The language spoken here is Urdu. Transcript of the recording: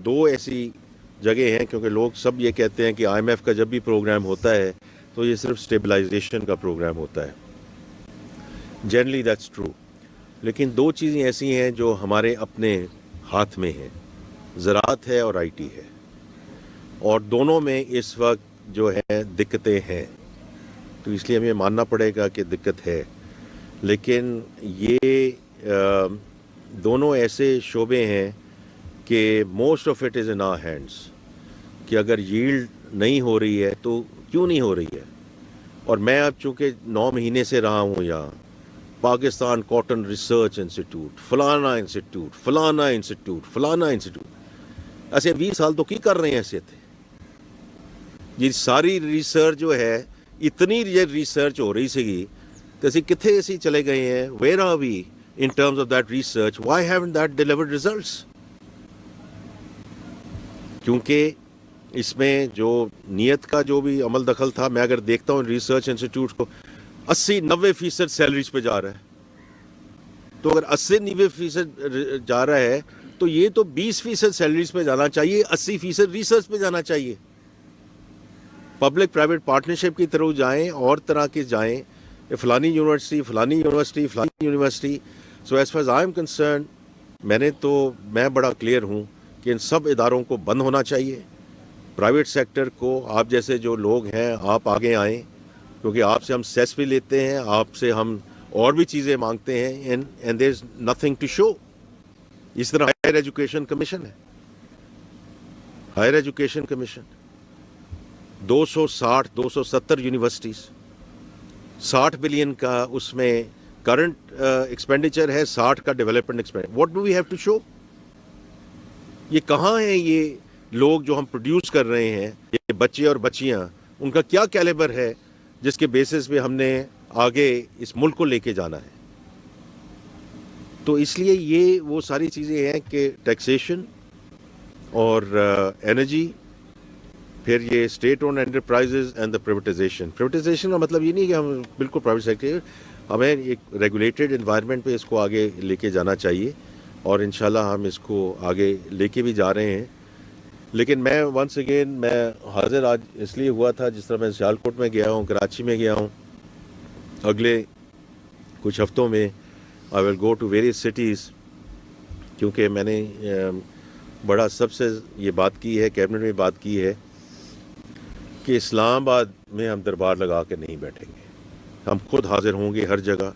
دو ایسی جگہ ہیں، کیونکہ لوگ سب یہ کہتے ہیں کہ آئی ایم ایف کا جب بھی پروگرام ہوتا ہے تو یہ صرف اسٹیبلائزیشن کا پروگرام ہوتا ہے. جنرلی دیٹس ٹرو، لیکن دو چیزیں ایسی ہیں جو ہمارے اپنے ہاتھ میں ہیں، زراعت ہے اور آئی ٹی ہے، اور دونوں میں اس وقت جو ہے دقتیں ہیں. تو اس لیے ہمیں ماننا پڑے گا کہ دقت ہے، لیکن یہ دونوں ایسے شعبے ہیں کہ most of it is in our hands, کہ اگر ییلڈ نہیں ہو رہی ہے تو کیوں نہیں ہو رہی ہے. اور میں اب چونکہ 9 مہینے سے رہا ہوں یہاں، پاکستان کاٹن ریسرچ انسٹیٹیوٹ، فلانا انسٹیٹیوٹ، فلانا انسٹیٹیوٹ، فلانا انسٹیٹیوٹ، ایسے 20 سال تو کی کر رہے ہیں ایسے تھے. یہ ساری ریسرچ جو ہے، اتنی یہ ریسرچ ہو رہی سیگی تو اسی کتنے اسی چلے گئے ہیں. Where are we in terms of that research? Why haven't that delivered results? کیونکہ اس میں جو نیت کا جو بھی عمل دخل تھا، میں اگر دیکھتا ہوں ریسرچ انسٹیٹیوٹ کو 80-90% سیلریز پہ جا رہا ہے. تو اگر 80-90% جا رہا ہے تو یہ تو 20% سیلریز پہ جانا چاہیے، 80% ریسرچ پہ جانا چاہیے. پبلک پرائیویٹ پارٹنرشپ کی طرف جائیں، اور طرح کے جائیں، فلانی یونیورسٹی، فلانی یونیورسٹی، فلانی university. So as far I am concern, میں بڑا کلیئر ہوں کہ ان سب اداروں کو بند ہونا چاہیے. پرائیویٹ سیکٹر کو، آپ جیسے جو لوگ ہیں آپ آگے آئیں، کیونکہ آپ سے ہم سیس بھی لیتے ہیں، آپ سے ہم اور بھی چیزیں مانگتے ہیں، and there is nothing to show. اس طرح ہائر ایجوکیشن کمیشن ہے، higher education commission 270 universities, 60 billion کا اس میں کرنٹ ایکسپینڈیچر ہے، 60 کا development expenditure. What do we have to show? یہ کہاں ہیں یہ لوگ جو ہم پروڈیوس کر رہے ہیں، یہ بچے اور بچیاں، ان کا کیا کیلیبر ہے جس کے بیسس پہ ہم نے آگے اس ملک کو لے کے جانا ہے؟ تو اس لیے یہ وہ ساری چیزیں ہیں کہ ٹیکسیشن اور انرجی، پھر یہ state own enterprises and the privatisation کا مطلب یہ نہیں کہ ہم بالکل پرائیویٹ سیکٹر، ہمیں ایک ریگولیٹڈ انوائرمنٹ پہ اس کو آگے لے کے جانا چاہیے، اور انشاءاللہ ہم اس کو آگے لے کے بھی جا رہے ہیں. لیکن میں ونس اگین میں حاضر آج اس لیے ہوا تھا، جس طرح میں سیالکوٹ میں گیا ہوں، کراچی میں گیا ہوں، اگلے کچھ ہفتوں میں آئی ول گو ٹو ویریس سٹیز، کیونکہ میں نے بڑا سب سے یہ بات کی ہے، کیبنٹ میں بات کی ہے کہ اسلام آباد میں ہم دربار لگا کے نہیں بیٹھیں گے، ہم خود حاضر ہوں گے ہر جگہ.